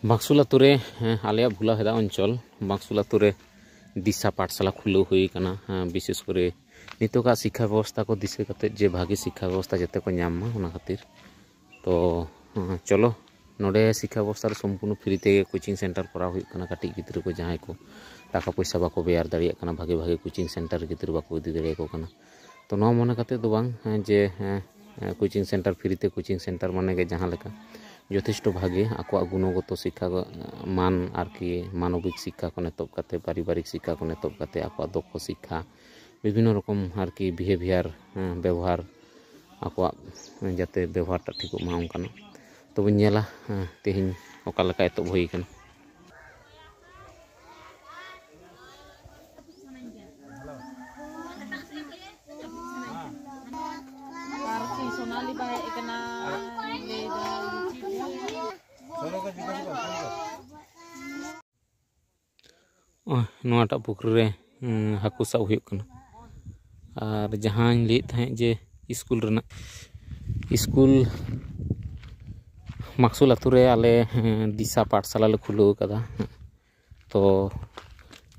बाक्सुल आतुरे आलिया भुलाहेदा अंचल बाक्सुल आतुरे दिशा पाठशाला खुलव हुई कना विशेष करे नितोगा शिक्षा व्यवस्था को दिशा करते जे भागी शिक्षा व्यवस्था जते को नाम ओना खातिर तो चलो नोडे शिक्षा व्यवस्था संपूर्ण फ्री ते कोचिंग सेंटर करा हुई कना काटी गिद्र को जहां को टाका पैसा बाको बेयार दाड़िया कना भागे भागे कोचिंग सेंटर गिद्र बाको इदी दाड़िया को कना तो नो मने कते दो बांग जे कोचिंग सेंटर फ्री ते कोचिंग सेंटर माने के जहां लेका यथेष्ट भागे आको गुणगत शिक्षा मान आरकी मानविक शिक्षा को नेतब करते पारिवारिक शिक्षा को नेतब करते आको दक्ष शिक्षा विभिन्न रकम आरकी बिहेवियर व्यवहार आको जाते व्यवहार टा ठीक मा ओंकाना तो बनेला तेहिं ओका लका एतब होई कन नोटा पुकुर रे हाकु साब हुई कना और जहां लेत है जे स्कूल रना स्कूल माक्सुल आतुरे आले दिशा पाठशाला ले खुलो कदा तो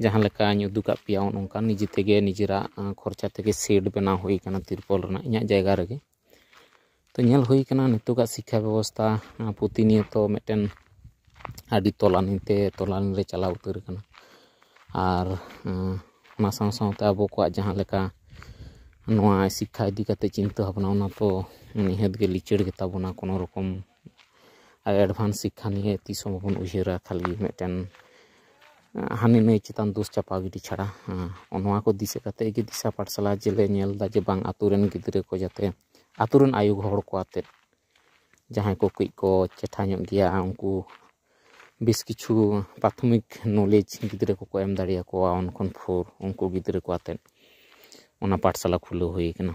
जहां लेका उदुका पिया ओनका निजे तेगे निजेरा खर्चा तेगे सेट बना हुई कना तिरपल रना इया जायगा रे तो नेल हुई कना नितोगा शिक्षा व्यवस्था प्रतिनियत मिटन आदि तोलानी रे चला उतर कना और ना साथ अब को जहाँ लेका नोआ शिक्षा इदी कते चिंता भावना ओना तो निहत गे लिचड़ गेता बोना कोनो रकम एडवांस शिक्षा निये तीसों बन उहिरा खाली मिटन हानि नै चितान दोष चापा गिडी छाड़ा नोआ को दिशा कते गे दिशा पाठशाला जेले नेल दा जे बांग आतुरेन गिद्रे को जाते आतुरेन आयु हड़ को आते जहां को कुछ को चेठा ᱧᱚᱜ गया उनको बेस किछु प्राथमिक नॉलेज गिद्रे को एम दाड़िया को उनखन फोर उनको गिद्रे को आते ओना पाठशाला खुलो हुई कना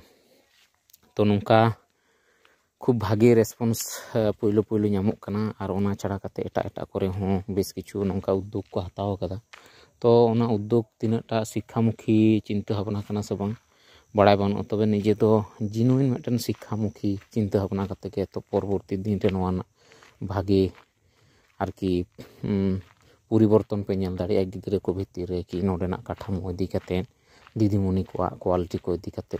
तो नोंका खूब भागे रेस्पॉन्स पहलो पहलो नामक कना और ओना छाड़ा कते एटा एटा करे हों बेस किछु नोंका उद्योग को हताव कदा तो ओना उद्योग तिनाटा शिक्षामुखी चिंता भावना कना से बांग बड़ाय बानो तबे निजे तो जिनुइन मिटन शिक्षामुखी चिंता भावना कते के तो परवर्ती दिन रे नोना भागे आरकी परिवर्तन पे नेल दाड़िया गिद्रे को भितर रे कि नोडेना काठामो इदी कते दीदीमणि को क्वालिटी को इदी कते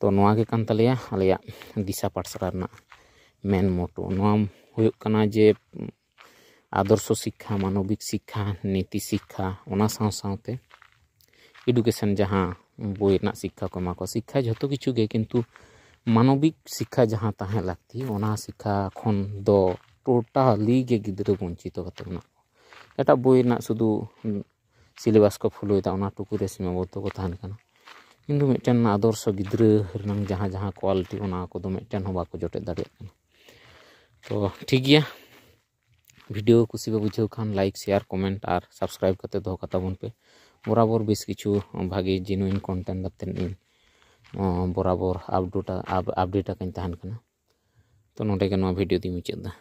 तो नोआ के कान तलिया आलिया दिशा पाठशाला रना मेन मोटो नोआ हुयुक कना जे आदर्श शिक्षा मानविक शिक्षा नीति शिक्षा ओना साव सावते एडुकेशन जहां बोई ना शिक्षा को माको शिक्षा जतो किछु गे किंतु मानविक शिक्षा जहां ताहे लागती ओना शिक्षा खन दो टोटाली गे गिद्रे वंचित कते एटा बोई ना शुधु सिलेबास को फॉलोएदा ओना टुकु रे सीमाबद्ध को ताहन कना किंतु मिटन आदर्श गिद्रे रनंग जहां जहां क्वालिटी ओना को दो मिटन हो बाको जोटे दाड़िया कना तो ठीक गया वीडियो कुसी बे बुझाव खान लाइक शेयर कमेंट और सब्सक्राइब करते दो कता बन पे बराबर बेस किछु भागे जेनुइन कंटेंट दतेन बराबर अपडेट कन ताहन कना तो नोडे के नो वीडियो दी मुचाद दा।